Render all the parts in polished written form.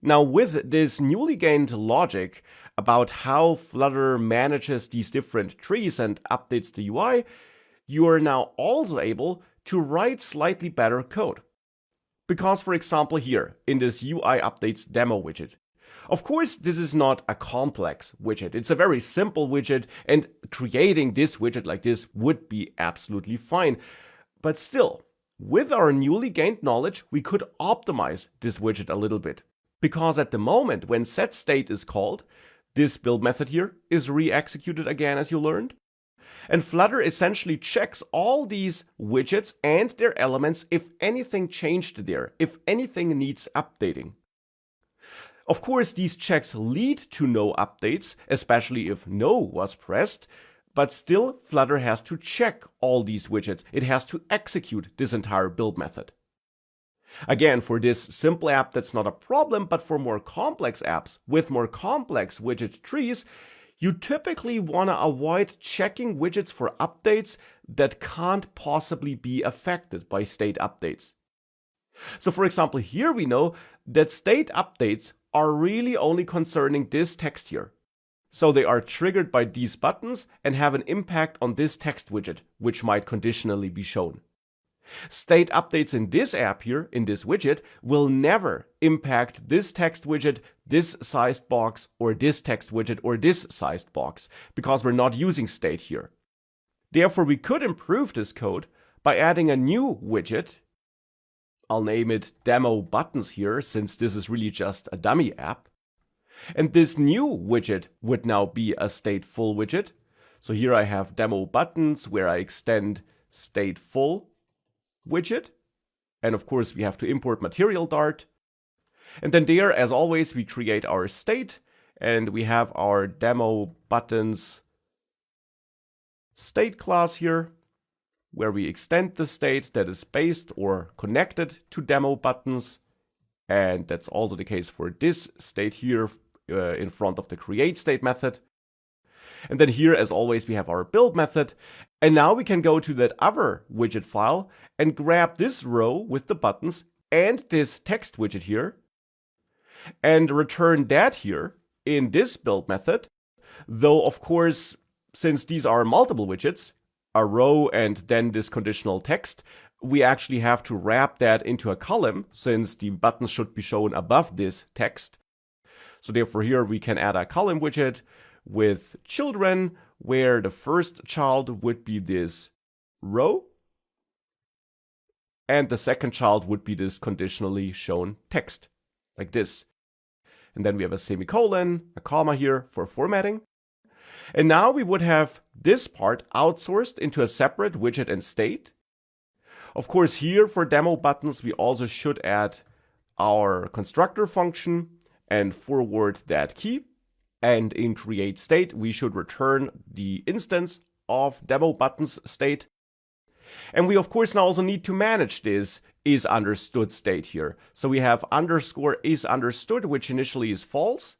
Now, with this newly gained logic about how Flutter manages these different trees and updates the UI, you are now also able to write slightly better code. Because, for example, here in this UI updates demo widget, of course, this is not a complex widget. It's a very simple widget, and creating this widget like this would be absolutely fine. But still, with our newly gained knowledge, we could optimize this widget a little bit. Because at the moment, when setState is called, this build method here is re-executed again, as you learned. And Flutter essentially checks all these widgets and their elements if anything changed there, if anything needs updating. Of course, these checks lead to no updates, especially if no was pressed, but still Flutter has to check all these widgets. It has to execute this entire build method. Again, for this simple app, that's not a problem, but for more complex apps with more complex widget trees, you typically want to avoid checking widgets for updates that can't possibly be affected by state updates. So for example, here we know that state updates are really only concerning this text here. So they are triggered by these buttons and have an impact on this text widget, which might conditionally be shown. State updates in this app here, in this widget, will never impact this text widget, this sized box, or this text widget, or this sized box, because we're not using state here. Therefore, we could improve this code by adding a new widget. I'll name it Demo Buttons here, since this is really just a dummy app. And this new widget would now be a stateful widget. So here I have Demo Buttons, where I extend stateful widget. And of course, we have to import material Dart. And then there, as always, we create our state, and we have our Demo Buttons state class here, where we extend the state that is based or connected to demo buttons. And that's also the case for this state here in front of the create state method. And then here, as always, we have our build method. And now we can go to that other widget file and grab this row with the buttons and this text widget here and return that here in this build method. Though, of course, since these are multiple widgets, a row and then this conditional text, we actually have to wrap that into a column, since the buttons should be shown above this text. So therefore here we can add a column widget with children, where the first child would be this row, and the second child would be this conditionally shown text, like this. And then we have a semicolon, a comma here for formatting. And now we would have this part outsourced into a separate widget and state. Of course, here for demo buttons, we also should add our constructor function and forward that key. And in create state, we should return the instance of demo buttons state. And we, of course, now also need to manage this is understood state here. So we have underscore is understood, which initially is false,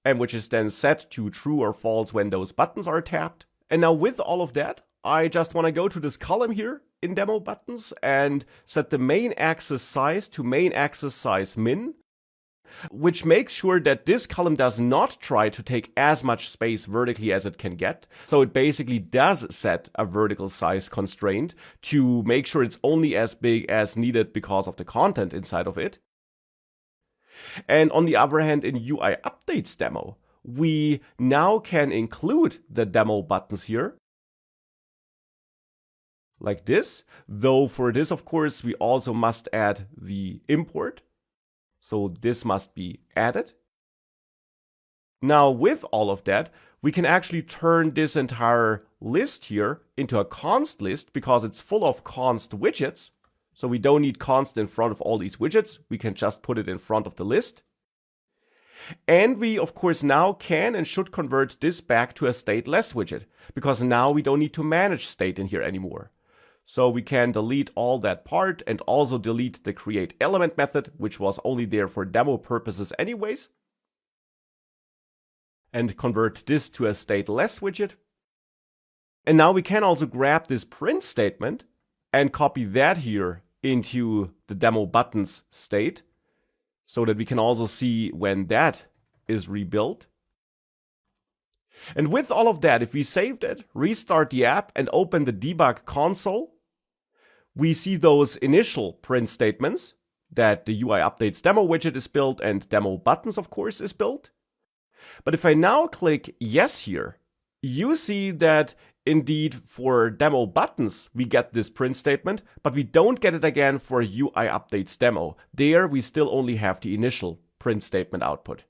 and which is then set to true or false when those buttons are tapped. And now with all of that, I just want to go to this column here in demo buttons and set the main axis size to main axis size min, which makes sure that this column does not try to take as much space vertically as it can get. So it basically does set a vertical size constraint to make sure it's only as big as needed because of the content inside of it. And on the other hand, in UI updates demo, we now can include the demo buttons here, like this. Though for this, of course, we also must add the import. So this must be added. Now with all of that, we can actually turn this entire list here into a const list because it's full of const widgets. So we don't need const in front of all these widgets. We can just put it in front of the list. And we, of course, now can and should convert this back to a stateless widget, because now we don't need to manage state in here anymore. So we can delete all that part and also delete the create element method, which was only there for demo purposes anyways, and convert this to a stateless widget. And now we can also grab this print statement and copy that here into the demo buttons state. so that we can also see when that is rebuilt. And with all of that, if we saved it, restart the app, and open the debug console, we see those initial print statements that the UI updates demo widget is built and demo buttons, of course, is built. But if I now click yes here, you see that indeed for demo buttons, we get this print statement, but we don't get it again for UI updates demo. There, we still only have the initial print statement output.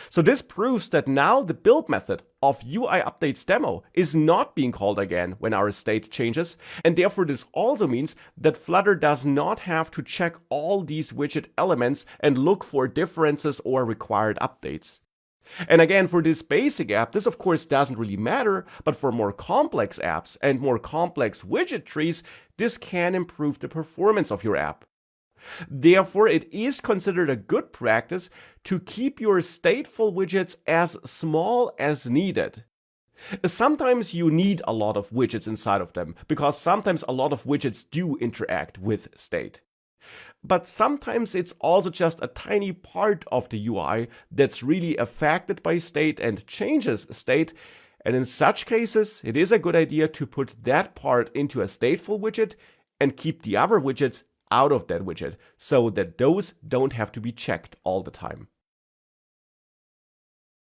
So this proves that now the build method of UI updates demo is not being called again when our state changes, and therefore this also means that Flutter does not have to check all these widget elements and look for differences or required updates. And again, for this basic app, this of course doesn't really matter, but for more complex apps and more complex widget trees, this can improve the performance of your app. Therefore, it is considered a good practice to keep your stateful widgets as small as needed. Sometimes you need a lot of widgets inside of them, because sometimes a lot of widgets do interact with state. But sometimes it's also just a tiny part of the UI that's really affected by state and changes state. And in such cases, it is a good idea to put that part into a stateful widget and keep the other widgets out of that widget so that those don't have to be checked all the time.